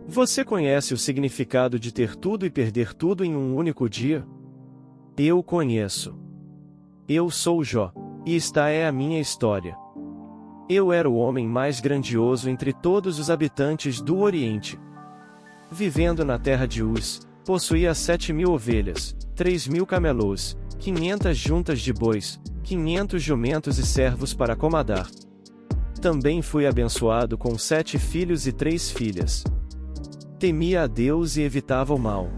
Você conhece o significado de ter tudo e perder tudo em um único dia? Eu conheço. Eu sou Jó, e esta é a minha história. Eu era o homem mais grandioso entre todos os habitantes do Oriente. Vivendo na terra de Uz, possuía 7.000 ovelhas, 3.000 camelôs, 500 juntas de bois, 500 jumentos e servos para comandar. Também fui abençoado com 7 filhos e 3 filhas. Temia a Deus e evitava o mal.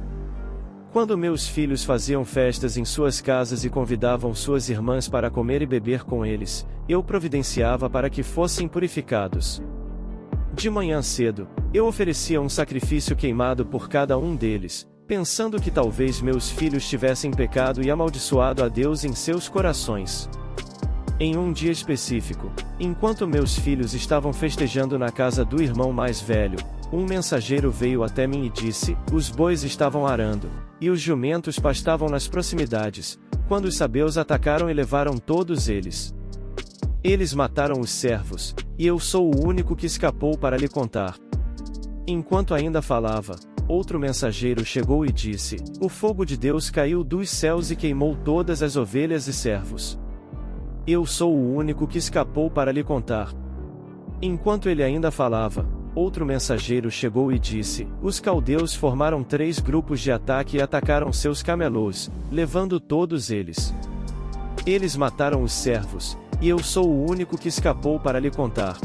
Quando meus filhos faziam festas em suas casas e convidavam suas irmãs para comer e beber com eles, eu providenciava para que fossem purificados. De manhã cedo, eu oferecia um sacrifício queimado por cada um deles, pensando que talvez meus filhos tivessem pecado e amaldiçoado a Deus em seus corações. Em um dia específico, enquanto meus filhos estavam festejando na casa do irmão mais velho, um mensageiro veio até mim e disse: os bois estavam arando, e os jumentos pastavam nas proximidades, quando os sabeus atacaram e levaram todos eles. Eles mataram os servos, e eu sou o único que escapou para lhe contar. Enquanto ainda falava, outro mensageiro chegou e disse: o fogo de Deus caiu dos céus e queimou todas as ovelhas e servos. Eu sou o único que escapou para lhe contar. Enquanto ele ainda falava, outro mensageiro chegou e disse: os caldeus formaram 3 grupos de ataque e atacaram seus camelôs, levando todos eles. Eles mataram os servos, e eu sou o único que escapou para lhe contar.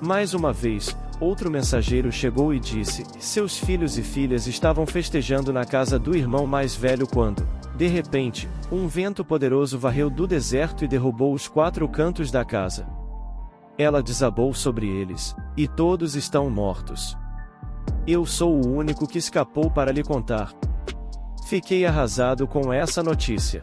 Mais uma vez, outro mensageiro chegou e disse: seus filhos e filhas estavam festejando na casa do irmão mais velho quando, de repente, um vento poderoso varreu do deserto e derrubou os 4 cantos da casa. Ela desabou sobre eles, e todos estão mortos. Eu sou o único que escapou para lhe contar. Fiquei arrasado com essa notícia.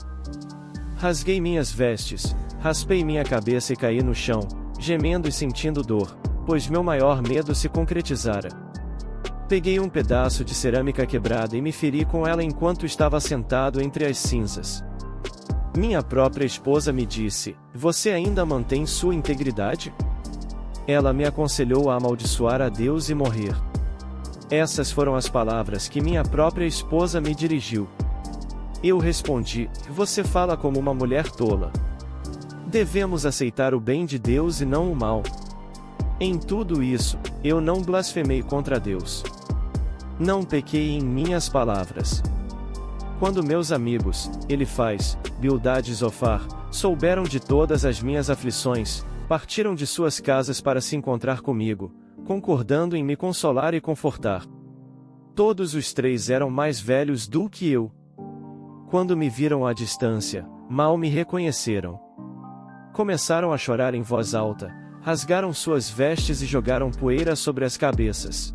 Rasguei minhas vestes, raspei minha cabeça e caí no chão, gemendo e sentindo dor, pois meu maior medo se concretizara. Peguei um pedaço de cerâmica quebrada e me feri com ela enquanto estava sentado entre as cinzas. Minha própria esposa me disse: você ainda mantém sua integridade? Ela me aconselhou a amaldiçoar a Deus e morrer. Essas foram as palavras que minha própria esposa me dirigiu. Eu respondi: você fala como uma mulher tola. Devemos aceitar o bem de Deus e não o mal. Em tudo isso, eu não blasfemei contra Deus. Não pequei em minhas palavras. Quando meus amigos, Elifaz, Bildade e Zofar, souberam de todas as minhas aflições, partiram de suas casas para se encontrar comigo, concordando em me consolar e confortar. Todos os 3 eram mais velhos do que eu. Quando me viram à distância, mal me reconheceram. Começaram a chorar em voz alta, rasgaram suas vestes e jogaram poeira sobre as cabeças.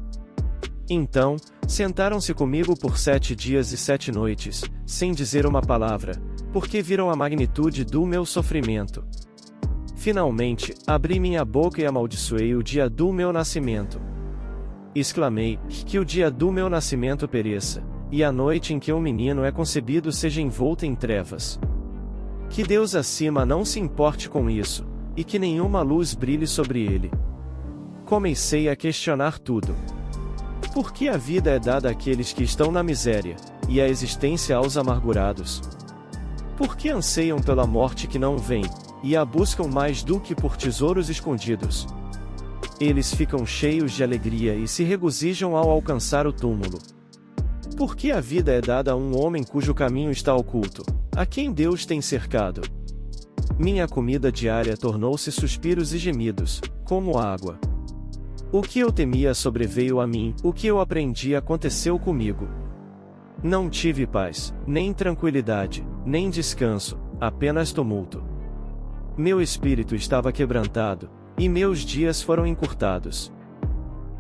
Então, sentaram-se comigo por 7 dias e 7 noites, sem dizer uma palavra, porque viram a magnitude do meu sofrimento. Finalmente, abri minha boca e amaldiçoei o dia do meu nascimento. Exclamei: que o dia do meu nascimento pereça, e a noite em que um menino é concebido seja envolta em trevas. Que Deus acima não se importe com isso, e que nenhuma luz brilhe sobre ele. Comecei a questionar tudo. Por que a vida é dada àqueles que estão na miséria, e a existência aos amargurados? Por que anseiam pela morte que não vem, e a buscam mais do que por tesouros escondidos? Eles ficam cheios de alegria e se regozijam ao alcançar o túmulo. Por que a vida é dada a um homem cujo caminho está oculto, a quem Deus tem cercado? Minha comida diária tornou-se suspiros e gemidos, como água. O que eu temia sobreveio a mim, o que eu aprendi aconteceu comigo. Não tive paz, nem tranquilidade, nem descanso, apenas tumulto. Meu espírito estava quebrantado, e meus dias foram encurtados.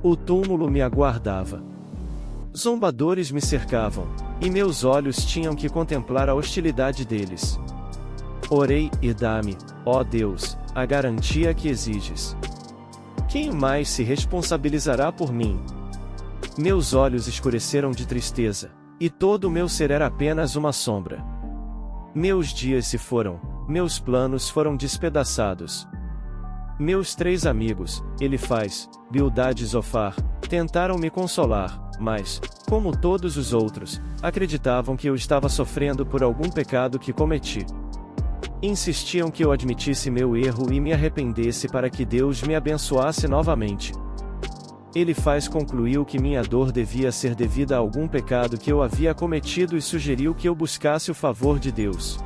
O túmulo me aguardava. Zombadores me cercavam, e meus olhos tinham que contemplar a hostilidade deles. Orei, e dá-me, ó Deus, a garantia que exiges. Quem mais se responsabilizará por mim? Meus olhos escureceram de tristeza, e todo o meu ser era apenas uma sombra. Meus dias se foram, meus planos foram despedaçados. Meus 3 amigos, Elifaz, Bildade e Zofar, Tentaram me consolar, mas, como todos os outros, acreditavam que eu estava sofrendo por algum pecado que cometi. Insistiam que eu admitisse meu erro e me arrependesse para que Deus me abençoasse novamente. Ele faz concluiu que minha dor devia ser devida a algum pecado que eu havia cometido e sugeriu que eu buscasse o favor de Deus.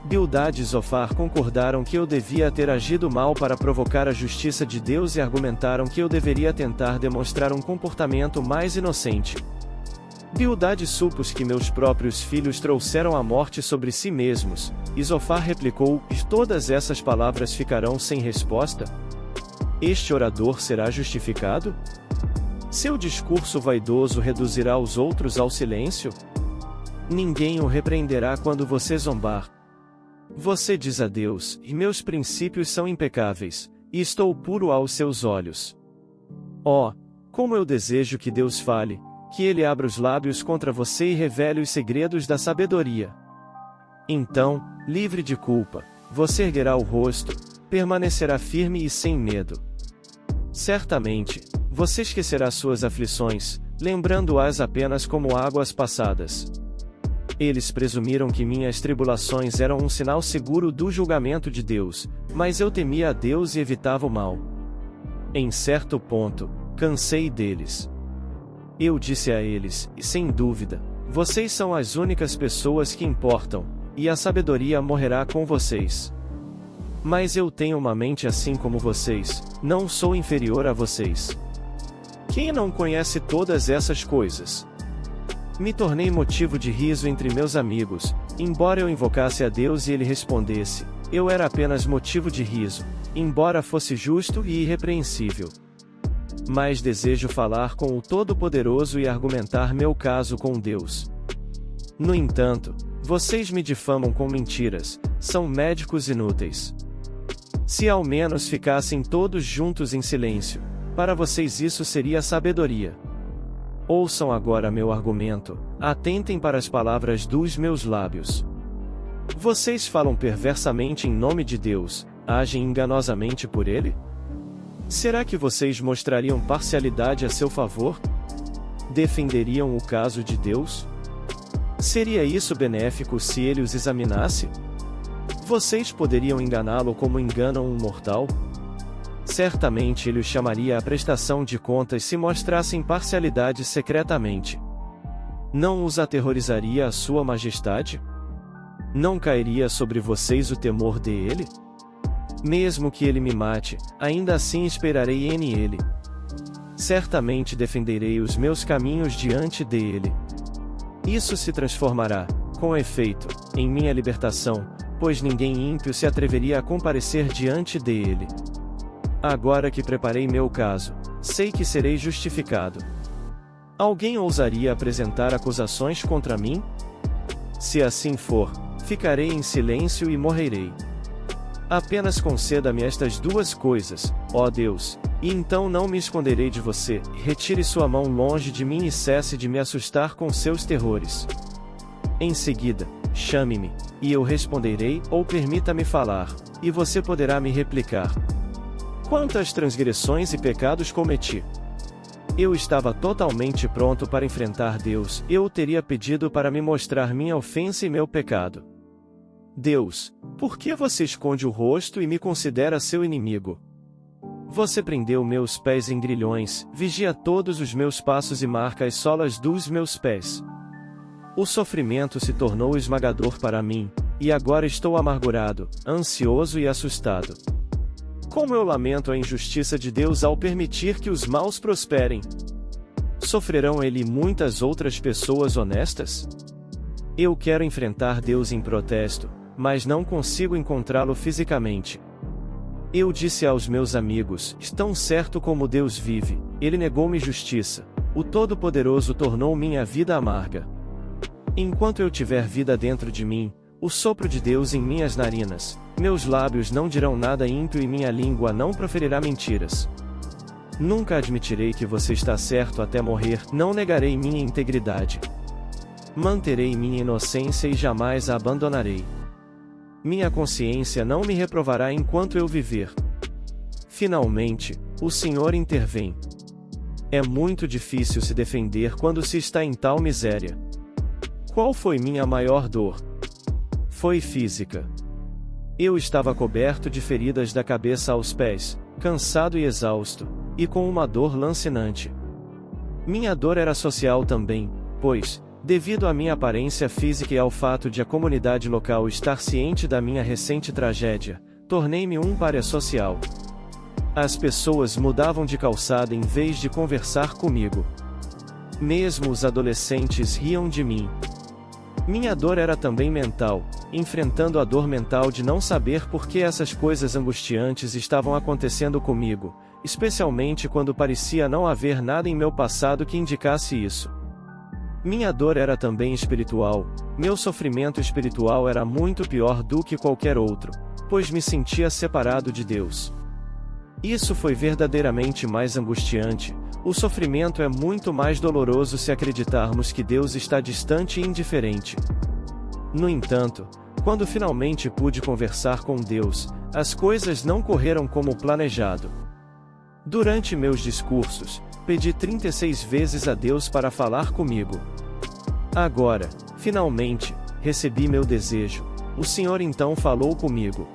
Bildad e Zofar concordaram que eu devia ter agido mal para provocar a justiça de Deus e argumentaram que eu deveria tentar demonstrar um comportamento mais inocente. Bildad supôs que meus próprios filhos trouxeram a morte sobre si mesmos, e Zofar replicou: todas essas palavras ficarão sem resposta? Este orador será justificado? Seu discurso vaidoso reduzirá os outros ao silêncio? Ninguém o repreenderá quando você zombar. Você diz a Deus: e meus princípios são impecáveis, e estou puro aos seus olhos. Oh, como eu desejo que Deus fale, que Ele abra os lábios contra você e revele os segredos da sabedoria. Então, livre de culpa, você erguerá o rosto, permanecerá firme e sem medo. Certamente, você esquecerá suas aflições, lembrando-as apenas como águas passadas. Eles presumiram que minhas tribulações eram um sinal seguro do julgamento de Deus, mas eu temia a Deus e evitava o mal. Em certo ponto, cansei deles. Eu disse a eles, e sem dúvida, vocês são as únicas pessoas que importam, e a sabedoria morrerá com vocês. Mas eu tenho uma mente assim como vocês, não sou inferior a vocês. Quem não conhece todas essas coisas? Me tornei motivo de riso entre meus amigos, embora eu invocasse a Deus e ele respondesse, eu era apenas motivo de riso, embora fosse justo e irrepreensível. Mas desejo falar com o Todo-Poderoso e argumentar meu caso com Deus. No entanto, vocês me difamam com mentiras, são médicos inúteis. Se ao menos ficassem todos juntos em silêncio, para vocês isso seria sabedoria. Ouçam agora meu argumento, atentem para as palavras dos meus lábios. Vocês falam perversamente em nome de Deus, agem enganosamente por ele? Será que vocês mostrariam parcialidade a seu favor? Defenderiam o caso de Deus? Seria isso benéfico se ele os examinasse? Vocês poderiam enganá-lo como enganam um mortal? Certamente ele os chamaria à prestação de contas se mostrassem parcialidade secretamente. Não os aterrorizaria a sua majestade? Não cairia sobre vocês o temor dele? Mesmo que ele me mate, ainda assim esperarei nele. Certamente defenderei os meus caminhos diante dele. Isso se transformará, com efeito, em minha libertação, pois ninguém ímpio se atreveria a comparecer diante dele. Agora que preparei meu caso, sei que serei justificado. Alguém ousaria apresentar acusações contra mim? Se assim for, ficarei em silêncio e morrerei. Apenas conceda-me estas duas coisas, ó Deus, e então não me esconderei de você, retire sua mão longe de mim e cesse de me assustar com seus terrores. Em seguida, chame-me, e eu responderei, ou permita-me falar, e você poderá me replicar. Quantas transgressões e pecados cometi? Eu estava totalmente pronto para enfrentar Deus, eu o teria pedido para me mostrar minha ofensa e meu pecado. Deus, por que você esconde o rosto e me considera seu inimigo? Você prendeu meus pés em grilhões, vigia todos os meus passos e marca as solas dos meus pés. O sofrimento se tornou esmagador para mim, e agora estou amargurado, ansioso e assustado. Como eu lamento a injustiça de Deus ao permitir que os maus prosperem. Sofrerão ele e muitas outras pessoas honestas? Eu quero enfrentar Deus em protesto, mas não consigo encontrá-lo fisicamente. Eu disse aos meus amigos, tão certo como Deus vive, ele negou-me justiça, o Todo-Poderoso tornou minha vida amarga. Enquanto eu tiver vida dentro de mim, o sopro de Deus em minhas narinas, meus lábios não dirão nada ímpio e minha língua não proferirá mentiras. Nunca admitirei que você está certo até morrer, não negarei minha integridade. Manterei minha inocência e jamais a abandonarei. Minha consciência não me reprovará enquanto eu viver. Finalmente, o Senhor intervém. É muito difícil se defender quando se está em tal miséria. Qual foi minha maior dor? Foi física. Eu estava coberto de feridas da cabeça aos pés, cansado e exausto, e com uma dor lancinante. Minha dor era social também, pois, devido à minha aparência física e ao fato de a comunidade local estar ciente da minha recente tragédia, tornei-me um pária social. As pessoas mudavam de calçada em vez de conversar comigo. Mesmo os adolescentes riam de mim. Minha dor era também mental, enfrentando a dor mental de não saber por que essas coisas angustiantes estavam acontecendo comigo, especialmente quando parecia não haver nada em meu passado que indicasse isso. Minha dor era também espiritual, meu sofrimento espiritual era muito pior do que qualquer outro, pois me sentia separado de Deus. Isso foi verdadeiramente mais angustiante. O sofrimento é muito mais doloroso se acreditarmos que Deus está distante e indiferente. No entanto, quando finalmente pude conversar com Deus, as coisas não correram como planejado. Durante meus discursos, pedi 36 vezes a Deus para falar comigo. Agora, finalmente, recebi meu desejo. O Senhor então falou comigo.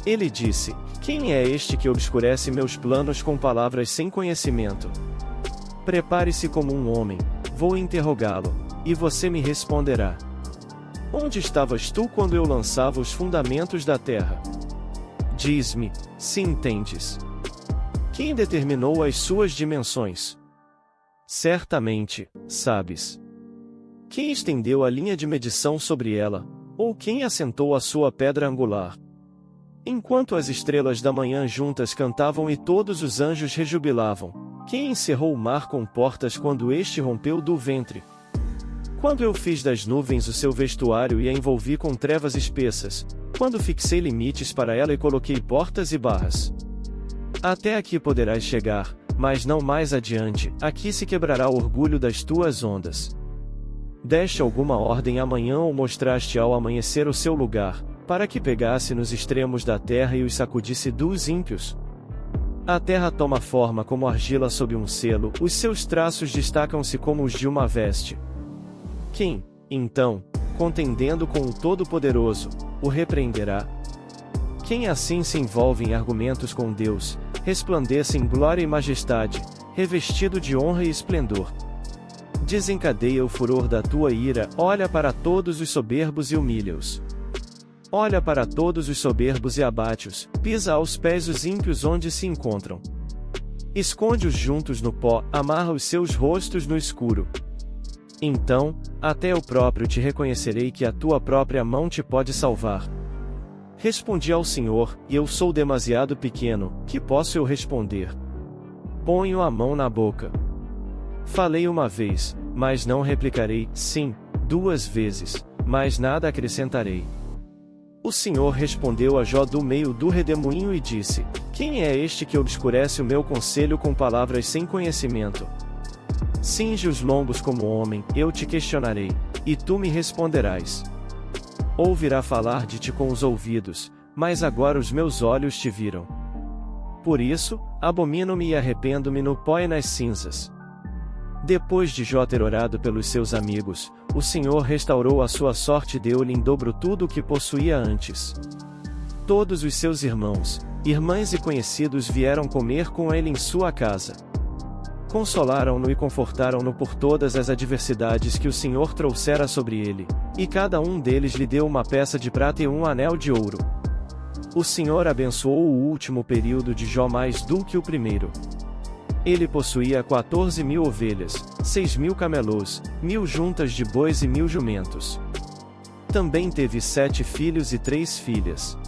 Ele disse: "Quem é este que obscurece meus planos com palavras sem conhecimento? Prepare-se como um homem, vou interrogá-lo, e você me responderá. Onde estavas tu quando eu lançava os fundamentos da terra? Diz-me, se entendes. Quem determinou as suas dimensões? Certamente, sabes. Quem estendeu a linha de medição sobre ela, ou quem assentou a sua pedra angular? Enquanto as estrelas da manhã juntas cantavam e todos os anjos rejubilavam, quem encerrou o mar com portas quando este rompeu do ventre? Quando eu fiz das nuvens o seu vestuário e a envolvi com trevas espessas, quando fixei limites para ela e coloquei portas e barras. Até aqui poderás chegar, mas não mais adiante, aqui se quebrará o orgulho das tuas ondas. Deste alguma ordem amanhã ou mostraste ao amanhecer o seu lugar, para que pegasse nos extremos da terra e os sacudisse dos ímpios? A terra toma forma como argila sob um selo, os seus traços destacam-se como os de uma veste. Quem, então, contendendo com o Todo-Poderoso, o repreenderá? Quem assim se envolve em argumentos com Deus, resplandece em glória e majestade, revestido de honra e esplendor? Desencadeia o furor da tua ira, olha para todos os soberbos e humilha-os. Olha para todos os soberbos e abate-os, pisa aos pés os ímpios onde se encontram. Esconde-os juntos no pó, amarra os seus rostos no escuro. Então, até eu próprio te reconhecerei que a tua própria mão te pode salvar. Respondi ao Senhor, e eu sou demasiado pequeno, que posso eu responder? Ponho a mão na boca. Falei uma vez, mas não replicarei, sim, 2 vezes, mas nada acrescentarei. O Senhor respondeu a Jó do meio do redemoinho e disse: Quem é este que obscurece o meu conselho com palavras sem conhecimento? Cinge os lombos como homem, eu te questionarei, e tu me responderás. Ouvirá falar de ti com os ouvidos, mas agora os meus olhos te viram. Por isso, abomino-me e arrependo-me no pó e nas cinzas. Depois de Jó ter orado pelos seus amigos, o Senhor restaurou a sua sorte e deu-lhe em dobro tudo o que possuía antes. Todos os seus irmãos, irmãs e conhecidos vieram comer com ele em sua casa. Consolaram-no e confortaram-no por todas as adversidades que o Senhor trouxera sobre ele, e cada um deles lhe deu uma peça de prata e um anel de ouro. O Senhor abençoou o último período de Jó mais do que o primeiro. Ele possuía 14.000 ovelhas, 6.000 camelôs, 1.000 juntas de bois e 1.000 jumentos. Também teve 7 filhos e 3 filhas.